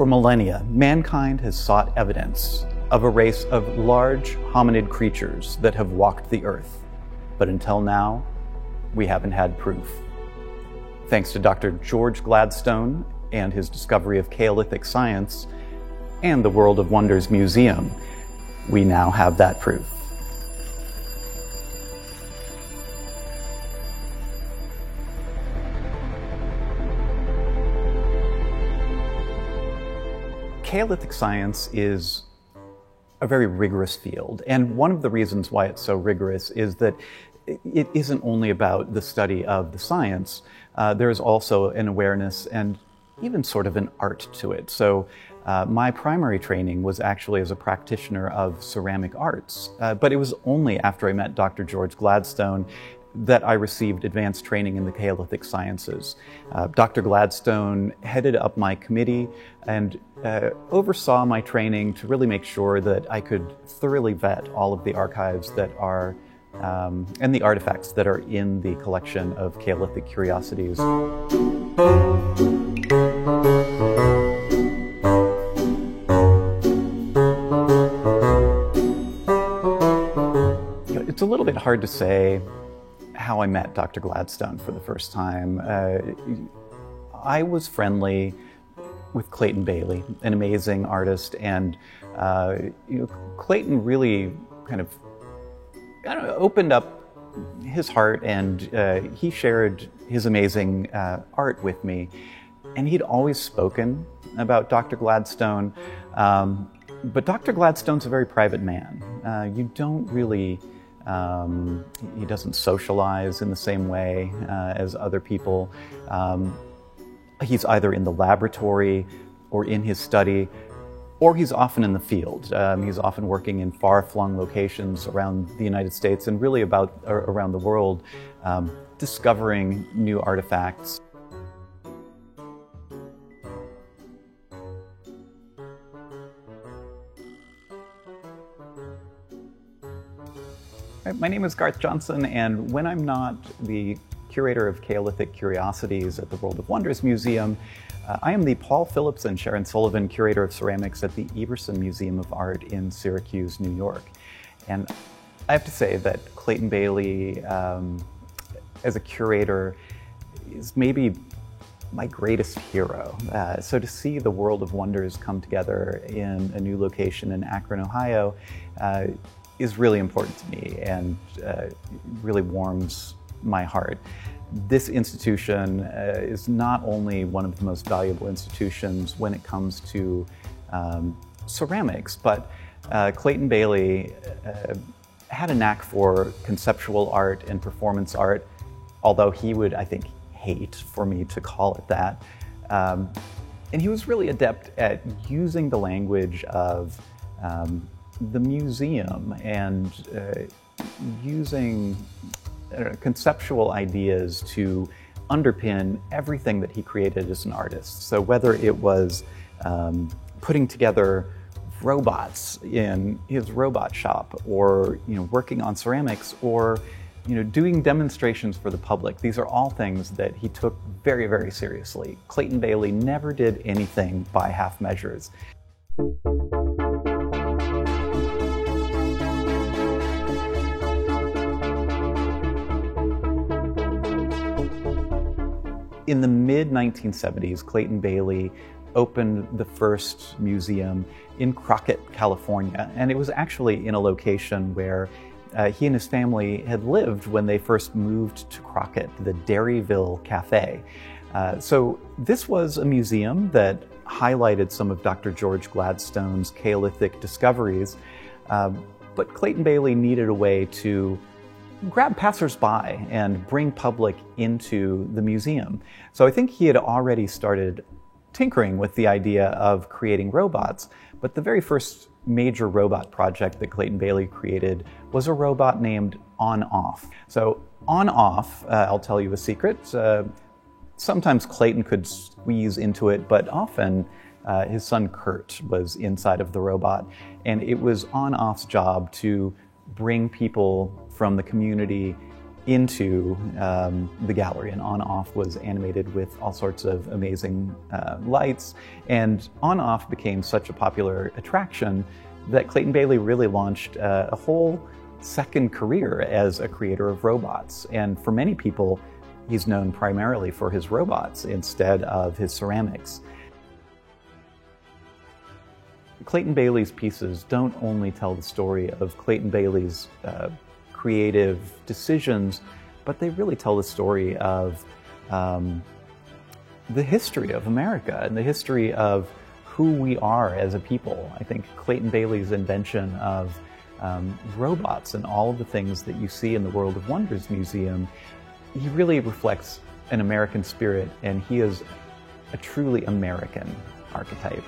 For millennia, mankind has sought evidence of a race of large hominid creatures that have walked the earth. But until now, we haven't had proof. Thanks to Dr. George Gladstone and his discovery of Kaolithic science and the World of Wonders Museum, we now have that proof. Kaolithic science is a very rigorous field, and one of the reasons why it's so rigorous is that it isn't only about the study of the science. There is also an awareness and even sort of an art to it. So my primary training was actually as a practitioner of ceramic arts, but it was only after I met Dr. George Gladstone that I received advanced training in the Kaolithic sciences. Dr. Gladstone headed up my committee and oversaw my training to really make sure that I could thoroughly vet all of the archives that are and the artifacts that are in the collection of Kaolithic curiosities. It's a little bit hard to say how I met Dr. Gladstone for the first time. I was friendly with Clayton Bailey, an amazing artist, and Clayton really kind of opened up his heart, and he shared his amazing art with me. And he'd always spoken about Dr. Gladstone, but Dr. Gladstone's a very private man. You don't really he doesn't socialize in the same way as other people. He's either in the laboratory or in his study, or he's often in the field. He's often working in far-flung locations around the United States and really around the world, discovering new artifacts. My name is Garth Johnson, and when I'm not the curator of Kaolithic curiosities at the World of Wonders Museum, I am the Paul Phillips and Sharon Sullivan Curator of Ceramics at the Everson Museum of Art in Syracuse, New York. And I have to say that Clayton Bailey, as a curator, is maybe my greatest hero. So to see the World of Wonders come together in a new location in Akron, Ohio, is really important to me and really warms my heart. This institution is not only one of the most valuable institutions when it comes to ceramics, but Clayton Bailey had a knack for conceptual art and performance art, although he would, I think, hate for me to call it that. And he was really adept at using the language of the museum and using conceptual ideas to underpin everything that he created as an artist. So whether it was putting together robots in his robot shop, or working on ceramics, or doing demonstrations for the public, these are all things that he took very, very seriously. Clayton Bailey never did anything by half measures. In the mid-1970s, Clayton Bailey opened the first museum in Crockett, California, and it was actually in a location where he and his family had lived when they first moved to Crockett, the Dairyville Cafe. So this was a museum that highlighted some of Dr. George Gladstone's Kaolithic discoveries, but Clayton Bailey needed a way to grab passersby and bring public into the museum. So I think he had already started tinkering with the idea of creating robots, but the very first major robot project that Clayton Bailey created was a robot named On-Off. So On-Off, I'll tell you a secret, sometimes Clayton could squeeze into it, but often his son Kurt was inside of the robot, and it was On-Off's job to bring people from the community into the gallery, and On-Off was animated with all sorts of amazing lights, and On-Off became such a popular attraction that Clayton Bailey really launched a whole second career as a creator of robots. And for many people, he's known primarily for his robots instead of his ceramics. Clayton Bailey's pieces don't only tell the story of Clayton Bailey's creative decisions, but they really tell the story of the history of America and the history of who we are as a people. I think Clayton Bailey's invention of robots and all of the things that you see in the World of Wonders Museum, he really reflects an American spirit, and he is a truly American archetype.